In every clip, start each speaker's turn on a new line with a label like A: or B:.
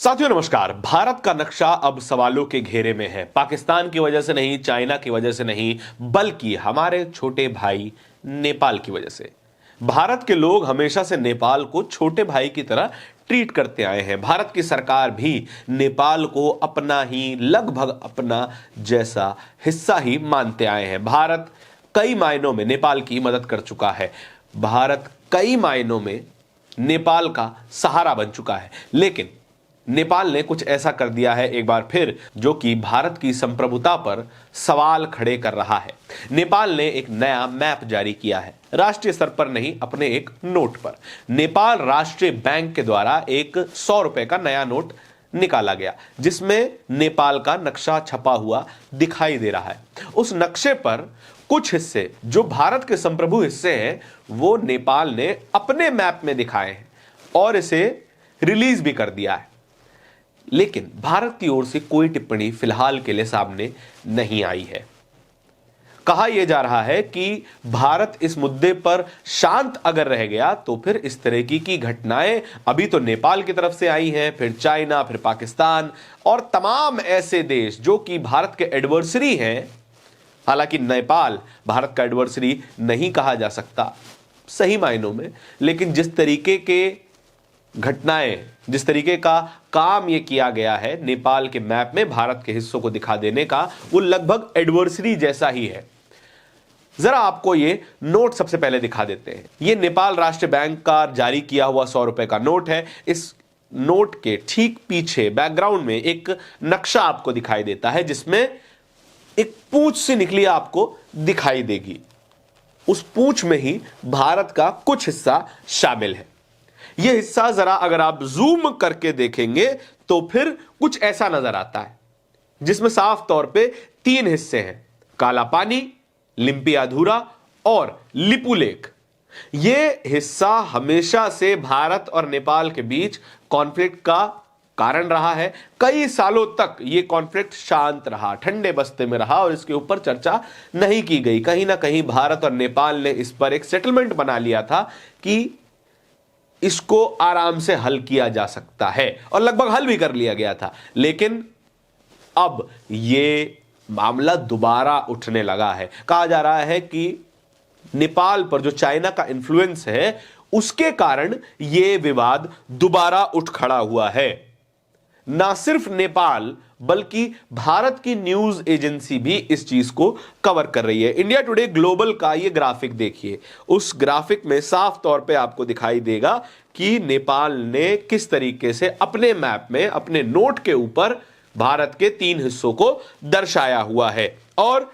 A: साथियों नमस्कार। भारत का नक्शा अब सवालों के घेरे में है। पाकिस्तान की वजह से नहीं, चाइना की वजह से नहीं, बल्कि हमारे छोटे भाई नेपाल की वजह से। भारत के लोग हमेशा से नेपाल को छोटे भाई की तरह ट्रीट करते आए हैं। भारत की सरकार भी नेपाल को अपना ही, लगभग अपना जैसा हिस्सा ही मानते आए हैं। भारत कई मायनों में नेपाल की मदद कर चुका है। भारत कई मायनों में नेपाल का सहारा बन चुका है। लेकिन नेपाल ने कुछ ऐसा कर दिया है एक बार फिर, जो कि भारत की संप्रभुता पर सवाल खड़े कर रहा है। नेपाल ने एक नया मैप जारी किया है, राष्ट्रीय स्तर पर नहीं, अपने एक नोट पर। नेपाल राष्ट्रीय बैंक के द्वारा एक 100 रुपए का नया नोट निकाला गया, जिसमें नेपाल का नक्शा छपा हुआ दिखाई दे रहा है। उस नक्शे पर कुछ हिस्से जो भारत के संप्रभु हिस्से हैं, वो नेपाल ने अपने मैप में दिखाए हैं और इसे रिलीज भी कर दिया है। लेकिन भारत की ओर से कोई टिप्पणी फिलहाल के लिए सामने नहीं आई है। कहा यह जा रहा है कि भारत इस मुद्दे पर शांत अगर रह गया तो फिर इस तरह की घटनाएं अभी तो नेपाल की तरफ से आई हैं, फिर चाइना, फिर पाकिस्तान और तमाम ऐसे देश जो कि भारत के एडवर्सरी हैं। हालांकि नेपाल भारत का एडवर्सरी नहीं कहा जा सकता सही मायनों में, लेकिन जिस तरीके के घटनाएं, जिस तरीके का काम यह किया गया है नेपाल के मैप में भारत के हिस्सों को दिखा देने का, वो लगभग एडवर्सरी जैसा ही है। जरा आपको ये नोट सबसे पहले दिखा देते हैं। ये नेपाल राष्ट्रीय बैंक का जारी किया हुआ 100 रुपए का नोट है। इस नोट के ठीक पीछे बैकग्राउंड में एक नक्शा आपको दिखाई देता है, जिसमें एक पूंछ से निकली आपको दिखाई देगी। उस पूंछ में ही भारत का कुछ हिस्सा शामिल है। यह हिस्सा जरा अगर आप जूम करके देखेंगे तो फिर कुछ ऐसा नजर आता है, जिसमें साफ तौर पे 3 हिस्से हैं: काला पानी, लिम्पियाधुरा और लिपुलेख। यह हिस्सा हमेशा से भारत और नेपाल के बीच कॉन्फ्लिक्ट का कारण रहा है। कई सालों तक यह कॉन्फ्लिक्ट शांत रहा, ठंडे बस्ते में रहा और इसके ऊपर चर्चा नहीं की गई। कहीं ना कहीं भारत और नेपाल ने इस पर एक सेटलमेंट बना लिया था कि इसको आराम से हल किया जा सकता है, और लगभग हल भी कर लिया गया था। लेकिन अब यह मामला दोबारा उठने लगा है। कहा जा रहा है कि नेपाल पर जो चाइना का इन्फ्लुएंस है, उसके कारण यह विवाद दोबारा उठ खड़ा हुआ है। ना सिर्फ नेपाल बल्कि भारत की न्यूज एजेंसी भी इस चीज को कवर कर रही है। इंडिया टुडे ग्लोबल का ये ग्राफिक देखिए। उस ग्राफिक में साफ तौर पे आपको दिखाई देगा कि नेपाल ने किस तरीके से अपने मैप में, अपने नोट के ऊपर भारत के 3 हिस्सों को दर्शाया हुआ है। और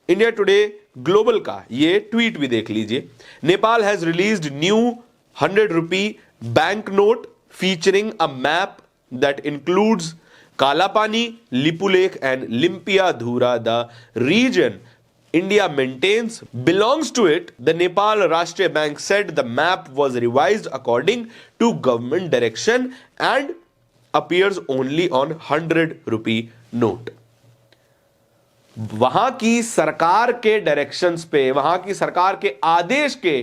A: इंडिया टुडे ग्लोबल का ये ट्वीट भी देख लीजिए। Nepal has released new 100 rupee bank note featuring a map that includes Kalapani, Lipulekh and Limpiadhura. The region India maintains belongs to it. The Nepal Rashtriya Bank said the map was revised according to government direction and appears only on 100 rupee note. वहां की सरकार के directions पे, वहां की सरकार के आदेश के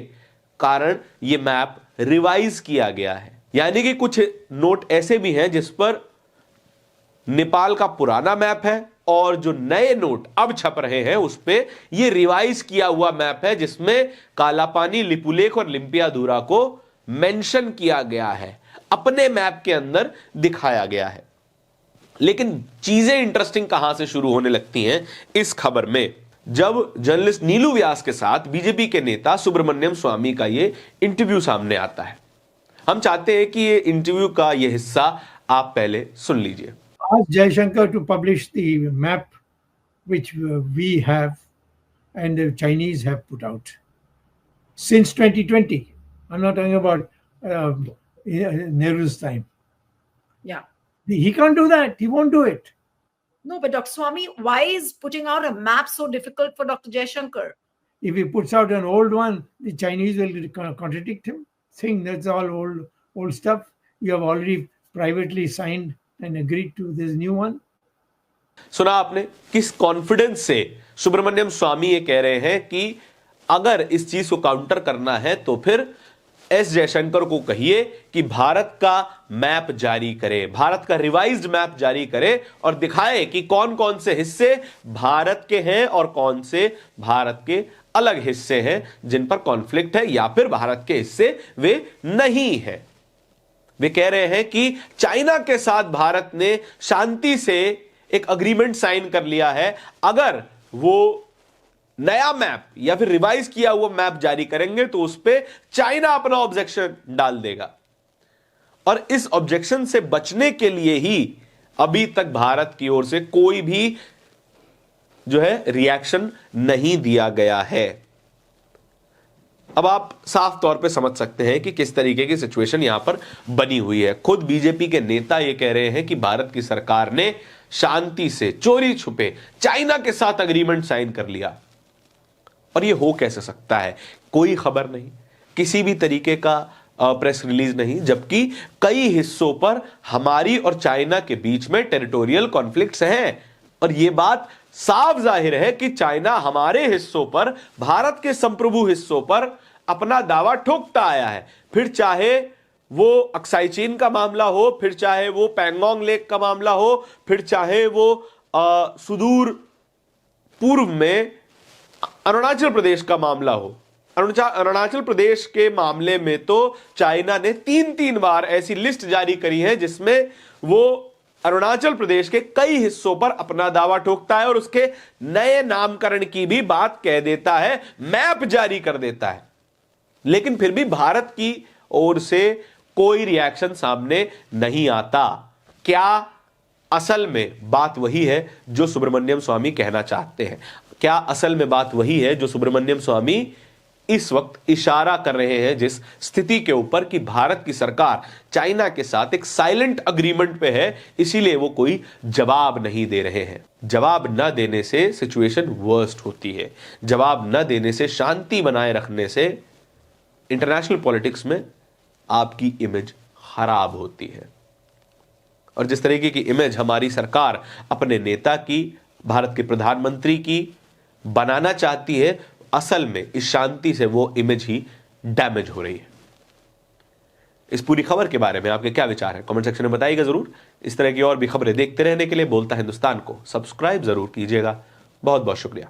A: कारण यह मैप रिवाइज किया गया है। यानी कि कुछ नोट ऐसे भी हैं जिस पर नेपाल का पुराना मैप है, और जो नए नोट अब छप रहे हैं उस पे ये रिवाइज किया हुआ मैप है, जिसमें कालापानी, लिपुलेख और लिम्पियाधुरा को मेंशन किया गया है, अपने मैप के अंदर दिखाया गया है। लेकिन चीजें इंटरेस्टिंग कहां से शुरू होने लगती हैं इस खबर में, जब जर्नलिस्ट नीलू व्यास के साथ बीजेपी के नेता सुब्रमण्यम स्वामी का ये इंटरव्यू सामने आता है। हम चाहते हैं कि ये इंटरव्यू का ये हिस्सा आप पहले सुन लीजिए।
B: Ask Jaishankar to publish the map which we have and the Chinese have put out since 2020. I'm not talking about Nehru's time.
C: Yeah.
B: He can't do that. He won't do it.
C: No, but Dr. Swami, why is putting out a map so difficult for Dr. Jaishankar?
B: If he puts out an old one, the Chinese will contradict him, saying that's all old stuff. You have already privately signed and agreed to this new one.
A: सुना आपने किस confidence से सुब्रमण्यम स्वामी ये कह रहे हैं कि अगर इस चीज को काउंटर करना है तो फिर एस जयशंकर को कहिए कि भारत का मैप जारी करे, भारत का रिवाइज्ड मैप जारी करे और दिखाए कि कौन कौन से हिस्से भारत के हैं और कौन से भारत के अलग हिस्से हैं जिन पर कॉन्फ्लिक्ट है या फिर भारत के हिस्से वे नहीं है। वे कह रहे हैं कि चाइना के साथ भारत ने शांति से एक अग्रीमेंट साइन कर लिया है, अगर वो नया मैप या फिर रिवाइज किया हुआ मैप जारी करेंगे तो उस पर चाइना अपना ऑब्जेक्शन डाल देगा। और इस ऑब्जेक्शन से बचने के लिए ही अभी तक भारत की ओर से कोई भी जो है रिएक्शन नहीं दिया गया है। अब आप साफ तौर पे समझ सकते हैं कि किस तरीके की सिचुएशन यहां पर बनी हुई है। खुद बीजेपी के नेता यह कह रहे हैं कि भारत की सरकार ने शांति से चोरी छुपे चाइना के साथ अग्रीमेंट साइन कर लिया। और यह हो कैसे सकता है? कोई खबर नहीं, किसी भी तरीके का प्रेस रिलीज नहीं, जबकि कई हिस्सों पर हमारी और चाइना के बीच में टेरिटोरियल कॉन्फ्लिक्ट्स हैं। और यह बात साफ जाहिर है कि चाइना हमारे हिस्सों पर, भारत के संप्रभु हिस्सों पर अपना दावा ठोकता आया है। फिर चाहे वो अक्साई चीन का मामला हो, फिर चाहे वो पैंगोंग लेक का मामला हो, फिर चाहे वो सुदूर पूर्व में अरुणाचल प्रदेश का मामला हो। अरुणाचल प्रदेश के मामले में तो चाइना ने 3 बार ऐसी लिस्ट जारी करी है जिसमें वो अरुणाचल प्रदेश के कई हिस्सों पर अपना दावा ठोकता है और उसके नए नामकरण की भी बात कह देता है, मैप जारी कर देता है। लेकिन फिर भी भारत की ओर से कोई रिएक्शन सामने नहीं आता। क्या असल में बात वही है जो सुब्रमण्यम स्वामी कहना चाहते हैं? क्या असल में बात वही है जो सुब्रमण्यम स्वामी इस वक्त इशारा कर रहे हैं जिस स्थिति के ऊपर कि भारत की सरकार चाइना के साथ एक साइलेंट अग्रीमेंट पे है, इसीलिए वो कोई जवाब नहीं दे रहे हैं। जवाब न देने से सिचुएशन वर्स्ट होती है। जवाब न देने से, शांति बनाए रखने से इंटरनेशनल पॉलिटिक्स में आपकी इमेज खराब होती है। और जिस तरीके की इमेज हमारी सरकार अपने नेता की, भारत के प्रधानमंत्री की बनाना चाहती है, असल में इस शांति से वो इमेज ही डैमेज हो रही है। इस पूरी खबर के बारे में आपके क्या विचार है? कमेंट सेक्शन में बताइएगा जरूर। इस तरह की और भी खबरें देखते रहने के लिए बोलता हिंदुस्तान को सब्सक्राइब जरूर कीजिएगा। बहुत बहुत शुक्रिया।